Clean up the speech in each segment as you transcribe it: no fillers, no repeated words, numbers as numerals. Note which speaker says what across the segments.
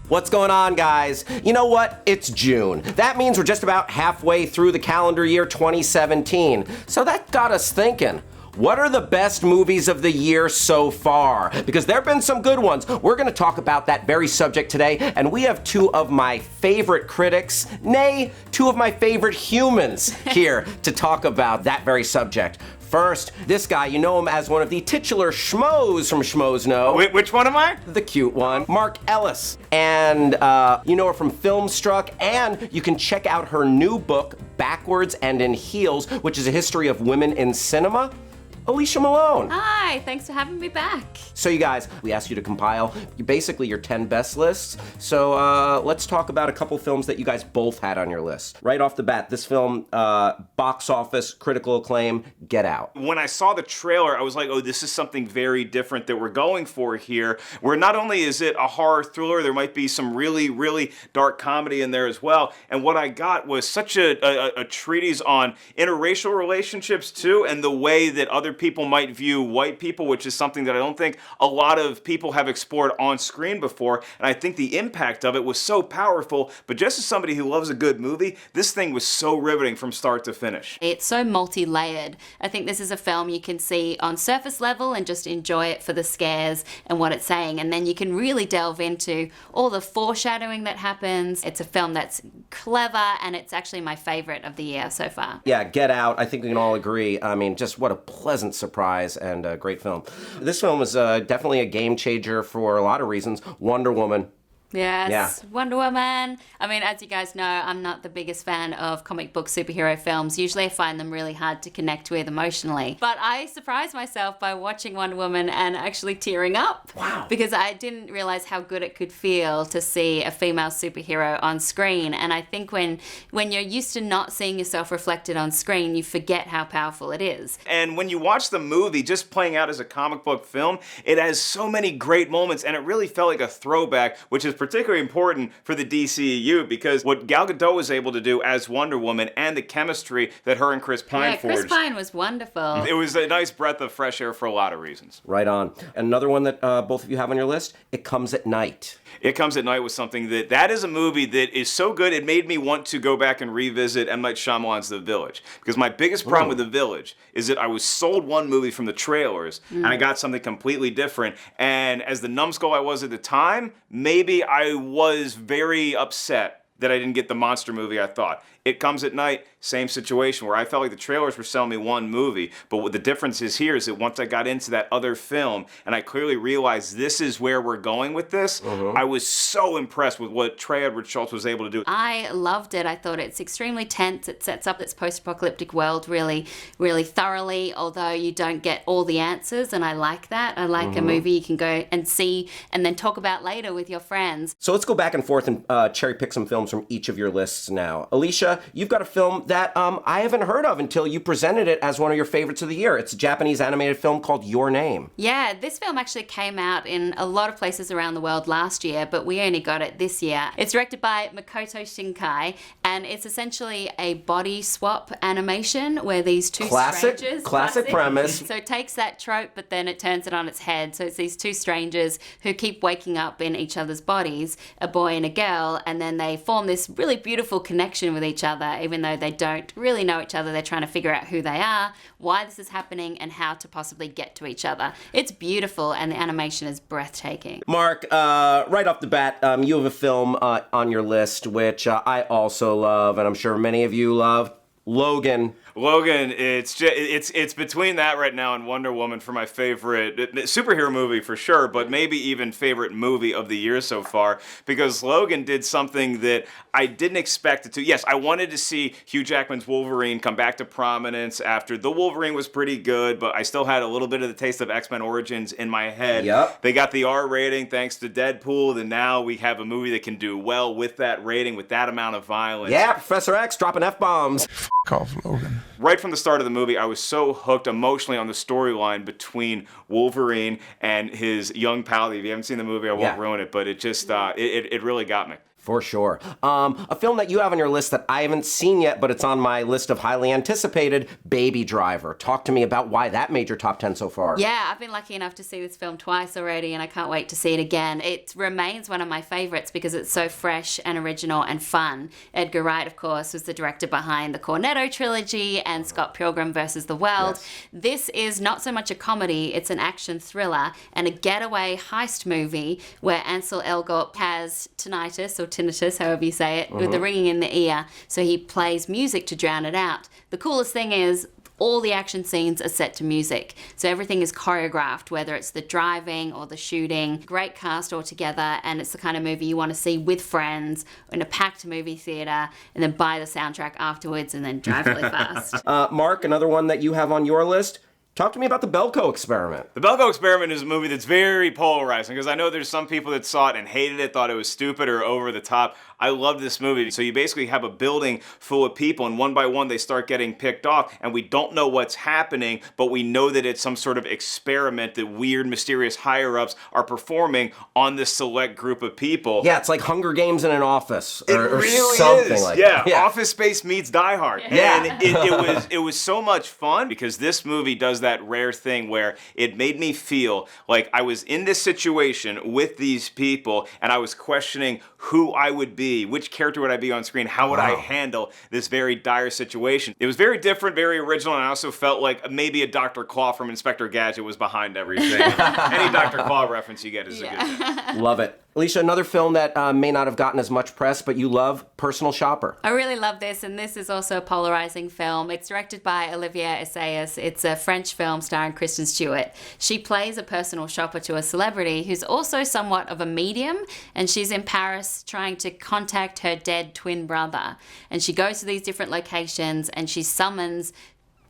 Speaker 1: What's going on, guys? You know what? It's June. That means we're just about halfway through the calendar year 2017. So that got us thinking. What are the best movies of the year so far? Because there have been some good ones. We're gonna talk about that very subject today, and we have two of my favorite critics, nay, two of my favorite humans here to talk about that very subject. First, this guy, you know him as one of the titular schmoes from Schmoes Know.
Speaker 2: Which one am I?
Speaker 1: The cute one, Mark Ellis. And you know her from Filmstruck, and you can check out her new book, Backwards and in Heels, which is a history of women in cinema. Alicia Malone.
Speaker 3: Hi, thanks for having me back.
Speaker 1: So you guys, we asked you to compile basically your 10 best lists. So let's talk about a couple films that you guys both had on your list. Right off the bat, this film, box office, critical acclaim, Get Out.
Speaker 2: When I saw the trailer, I was like, oh, this is something very different that we're going for here, where not only is it a horror thriller, there might be some really, really dark comedy in there as well. And what I got was such a treatise on interracial relationships too, and the way that other people might view white people, which is something that I don't think a lot of people have explored on screen before. And I think the impact of it was so powerful. But just as somebody who loves a good movie, this thing was so riveting from start to finish.
Speaker 3: It's so multi-layered. I think this is a film you can see on surface level and just enjoy it for the scares and what it's saying. And then you can really delve into all the foreshadowing that happens. It's a film that's clever, and it's actually my favorite of the year so far.
Speaker 1: Yeah, Get Out, I think we can all agree. I mean, just what a pleasant surprise and a great film. This film was definitely a game changer for a lot of reasons. Wonder Woman.
Speaker 3: Yes,
Speaker 1: Yeah.
Speaker 3: Wonder Woman. I mean, as you guys know, I'm not the biggest fan of comic book superhero films. Usually I find them really hard to connect with emotionally. But I surprised myself by watching Wonder Woman and actually tearing up.
Speaker 1: Wow.
Speaker 3: Because I didn't realize how good it could feel to see a female superhero on screen. And I think when you're used to not seeing yourself reflected on screen, you forget how powerful it is.
Speaker 2: And when you watch the movie, just playing out as a comic book film, it has so many great moments, and it really felt like a throwback, which is particularly important for the DCEU, because what Gal Gadot was able to do as Wonder Woman and the chemistry that her and Chris Pine forged.
Speaker 3: Chris Pine was wonderful.
Speaker 2: It was a nice breath of fresh air for a lot of reasons.
Speaker 1: Right on. Another one that both of you have on your list, It Comes at Night.
Speaker 2: It Comes at Night was something that is a movie that is so good, it made me want to go back and revisit M. Night Shyamalan's The Village. Because my biggest problem with The Village is that I was sold one movie from the trailers, and I got something completely different. And as the numbskull I was at the time, maybe I was very upset that I didn't get the monster movie I thought. It Comes at Night, same situation, where I felt like the trailers were selling me one movie, but what the difference is here is that once I got into that other film and I clearly realized this is where we're going with this, I was so impressed with what Trey Edward Schultz was able to do.
Speaker 3: I loved it. I thought it's extremely tense. It sets up this post-apocalyptic world really, really thoroughly, although you don't get all the answers, and I like that. I like a movie you can go and see and then talk about later with your friends.
Speaker 1: So let's go back and forth and cherry pick some films from each of your lists now. Alicia, you've got a film that I haven't heard of until you presented it as one of your favorites of the year. It's a Japanese animated film called Your Name.
Speaker 3: Yeah, this film actually came out in a lot of places around the world last year, but we only got it this year. It's directed by Makoto Shinkai, and it's essentially a body swap animation where these two strangers...
Speaker 1: Classic premise.
Speaker 3: So it takes that trope, but then it turns it on its head. So it's these two strangers who keep waking up in each other's bodies, a boy and a girl, and then they form this really beautiful connection with each other, even though they don't really know each other. They're trying to figure out who they are, why this is happening, and how to possibly get to each other. It's beautiful, and the animation is breathtaking.
Speaker 1: Mark, right off the bat, you have a film on your list, which I also love, and I'm sure many of you love, Logan.
Speaker 2: Logan, it's between that right now and Wonder Woman for my favorite superhero movie for sure, but maybe even favorite movie of the year so far, because Logan did something that I didn't expect it to. Yes, I wanted to see Hugh Jackman's Wolverine come back to prominence after the Wolverine was pretty good, but I still had a little bit of the taste of X-Men Origins in my head.
Speaker 1: Yep.
Speaker 2: They got the R rating thanks to Deadpool, and now we have a movie that can do well with that rating, with that amount of violence.
Speaker 1: Yeah, Professor X dropping F-bombs.
Speaker 4: F*** off, Logan.
Speaker 2: Right from the start of the movie, I was so hooked emotionally on the storyline between Wolverine and his young pal. If you haven't seen the movie, I won't ruin it, but it just, it really got me.
Speaker 1: For sure. A film that you have on your list that I haven't seen yet, but it's on my list of highly anticipated, Baby Driver. Talk to me about why that made your top 10 so far.
Speaker 3: Yeah, I've been lucky enough to see this film twice already, and I can't wait to see it again. It remains one of my favorites because it's so fresh and original and fun. Edgar Wright, of course, was the director behind the Cornetto trilogy and Scott Pilgrim vs. the World. Yes. This is not so much a comedy, it's an action thriller and a getaway heist movie where Ansel Elgort has tinnitus or tinnitus, however you say it, with the ringing in the ear, so he plays music to drown it out. The coolest thing is all the action scenes are set to music, so everything is choreographed, whether it's the driving or the shooting. Great cast altogether, and it's the kind of movie you want to see with friends in a packed movie theater, and then buy the soundtrack afterwards and then drive really fast.
Speaker 1: Mark, another one that you have on your list. Talk to me about the BELKO Experiment.
Speaker 2: The BELKO Experiment is a movie that's very polarizing because I know there's some people that saw it and hated it, thought it was stupid or over the top. I love this movie. So you basically have a building full of people, and one by one they start getting picked off, and we don't know what's happening, but we know that it's some sort of experiment that weird, mysterious higher-ups are performing on this select group of people.
Speaker 1: Yeah, it's like Hunger Games in an office,
Speaker 2: or
Speaker 1: really something
Speaker 2: is.
Speaker 1: like
Speaker 2: that.
Speaker 1: Yeah,
Speaker 2: Office Space meets Die Hard.
Speaker 1: Yeah.
Speaker 2: And it was so much fun because this movie does that rare thing where it made me feel like I was in this situation with these people, and I was questioning who I would be, which character would I be on screen, how would I handle this very dire situation. It was very different, very original, and I also felt like maybe a Dr. Claw from Inspector Gadget was behind everything. Any Dr. Claw reference you get is a good one.
Speaker 1: Love it. Alicia, another film that may not have gotten as much press, but you love, Personal Shopper.
Speaker 3: I really love this, and this is also a polarizing film. It's directed by Olivier Assayas. It's a French film starring Kristen Stewart. She plays a personal shopper to a celebrity who's also somewhat of a medium, and she's in Paris trying to contact her dead twin brother. And she goes to these different locations, and she summons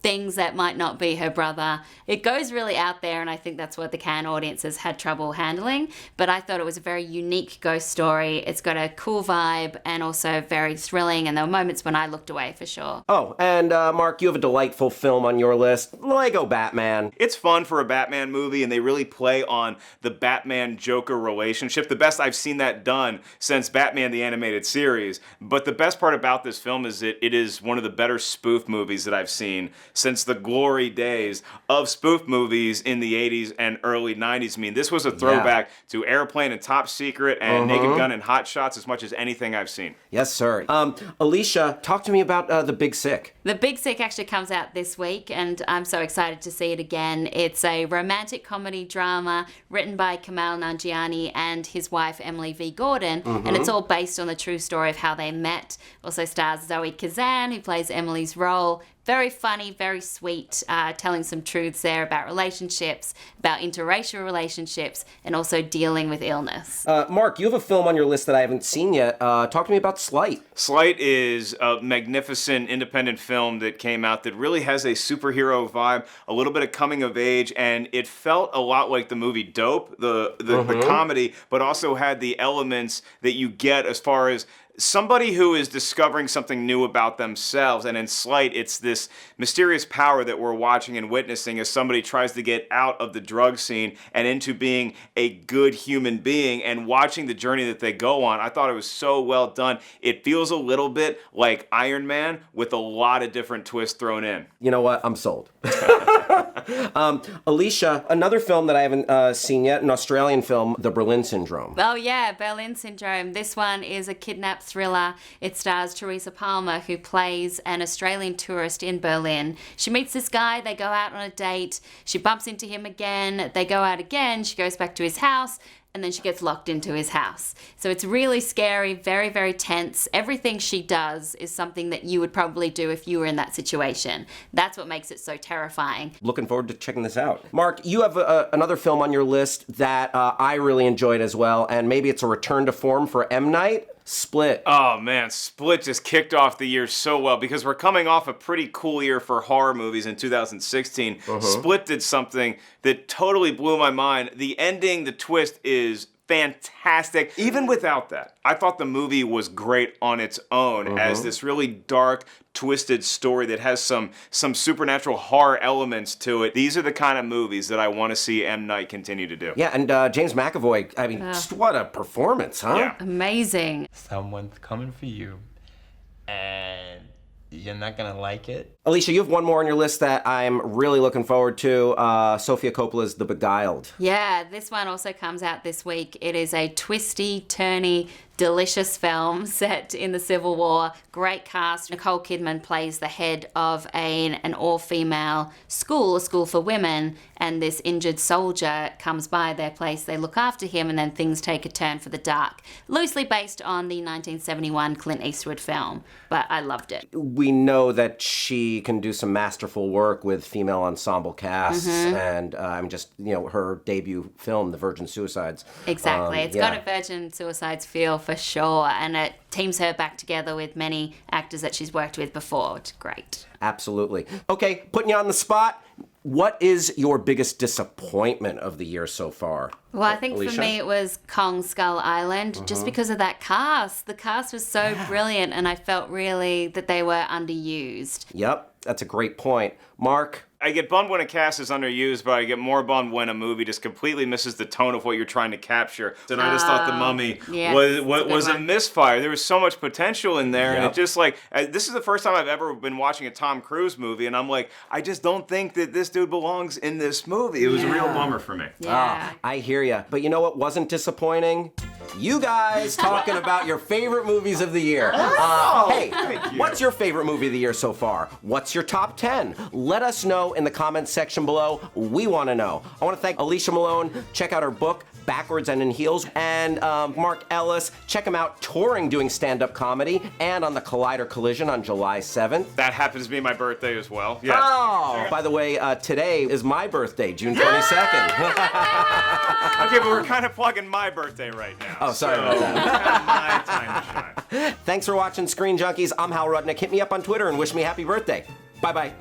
Speaker 3: things that might not be her brother. It goes really out there, and I think that's what the Cannes audiences had trouble handling, but I thought it was a very unique ghost story. It's got a cool vibe and also very thrilling, and there were moments when I looked away for sure.
Speaker 1: Oh, and Mark, you have a delightful film on your list, Lego Batman.
Speaker 2: It's fun for a Batman movie, and they really play on the Batman-Joker relationship. The best I've seen that done since Batman the Animated Series, but the best part about this film is that it is one of the better spoof movies that I've seen since the glory days of spoof movies in the 80s and early 90s. I mean, this was a throwback to Airplane and Top Secret and Naked Gun and Hot Shots as much as anything I've seen.
Speaker 1: Yes, sir. Alicia, talk to me about The Big Sick.
Speaker 3: The Big Sick actually comes out this week, and I'm so excited to see it again. It's a romantic comedy drama written by Kamal Nanjiani and his wife, Emily V. Gordon, and it's all based on the true story of how they met. Also stars Zoe Kazan, who plays Emily's role. Very funny, very sweet, telling some truths there about relationships, about interracial relationships, and also dealing with illness.
Speaker 1: Mark, you have a film on your list that I haven't seen yet. Talk to me about SLEIGHT.
Speaker 2: SLEIGHT is a magnificent independent film that came out that really has a superhero vibe, a little bit of coming of age, and it felt a lot like the movie Dope, the comedy, but also had the elements that you get as far as somebody who is discovering something new about themselves, and in SLEIGHT, it's this mysterious power that we're watching and witnessing as somebody tries to get out of the drug scene and into being a good human being, and watching the journey that they go on. I thought it was so well done. It feels a little bit like Iron Man with a lot of different twists thrown in.
Speaker 1: You know what? I'm sold. Alicia, another film that I haven't seen yet, an Australian film, The Berlin Syndrome.
Speaker 3: Oh yeah, Berlin Syndrome. This one is a kidnap thriller. It stars Teresa Palmer, who plays an Australian tourist in Berlin. She meets this guy, they go out on a date, she bumps into him again, they go out again, she goes back to his house, and then she gets locked into his house. So it's really scary, very, very tense. Everything she does is something that you would probably do if you were in that situation. That's what makes it so terrifying.
Speaker 1: Looking forward to checking this out. Mark, you have another film on your list that I really enjoyed as well, and maybe it's a return to form for M. Night. Split.
Speaker 2: Oh man, Split just kicked off the year so well because we're coming off a pretty cool year for horror movies in 2016. Split did something that totally blew my mind. The ending, the twist is fantastic. Even without that, I thought the movie was great on its own as this really dark, twisted story that has some supernatural horror elements to it. These are the kind of movies that I want to see M. Night continue to do.
Speaker 1: Yeah, and James McAvoy, I mean, just what a performance, huh?
Speaker 2: Yeah.
Speaker 3: Amazing.
Speaker 4: Someone's coming for you, and you're not gonna like it.
Speaker 1: Alicia, you have one more on your list that I'm really looking forward to. Sofia Coppola's The Beguiled.
Speaker 3: Yeah, this one also comes out this week. It is a twisty, turny, delicious film set in the Civil War. Great cast. Nicole Kidman plays the head of an all-female school, a school for women, and this injured soldier comes by their place. They look after him, and then things take a turn for the dark. Loosely based on the 1971 Clint Eastwood film, but I loved it.
Speaker 1: We know that she can do some masterful work with female ensemble casts, and I'm just, her debut film, The Virgin Suicides.
Speaker 3: Exactly. It's got a Virgin Suicides feel for sure, and it teams her back together with many actors that she's worked with before. It's great.
Speaker 1: Absolutely. Okay, putting you on the spot, what is your biggest disappointment of the year so far?
Speaker 3: Well, I think
Speaker 1: Alicia?
Speaker 3: for me it was Kong Skull Island, just because of that cast. The cast was so brilliant, and I felt really that they were underused.
Speaker 1: Yep, that's a great point. Mark?
Speaker 2: I get bummed when a cast is underused, but I get more bummed when a movie just completely misses the tone of what you're trying to capture. And I just thought The Mummy was a misfire. There was so much potential in there, and it just this is the first time I've ever been watching a Tom Cruise movie, and I'm like, I just don't think that this dude belongs in this movie. It was a real bummer for me.
Speaker 3: Yeah.
Speaker 1: I hear ya. But you know what wasn't disappointing? You guys talking about your favorite movies of the year. Hey, what's your favorite movie of the year so far? What's your top 10? Let us know in the comments section below. We want to know. I want to thank Alicia Malone. Check out her book, Backwards and in Heels. And Mark Ellis, check him out touring doing stand-up comedy and on the Collider Collision on July 7th.
Speaker 2: That happens to be my birthday as well. Yeah.
Speaker 1: Oh, by the way, today is my birthday, June 22nd.
Speaker 2: Okay, but we're kind of plugging my birthday right now.
Speaker 1: Oh, sorry about that.
Speaker 2: My time to shine.
Speaker 1: Thanks for watching Screen Junkies. I'm Hal Rudnick. Hit me up on Twitter and wish me happy birthday. Bye-bye.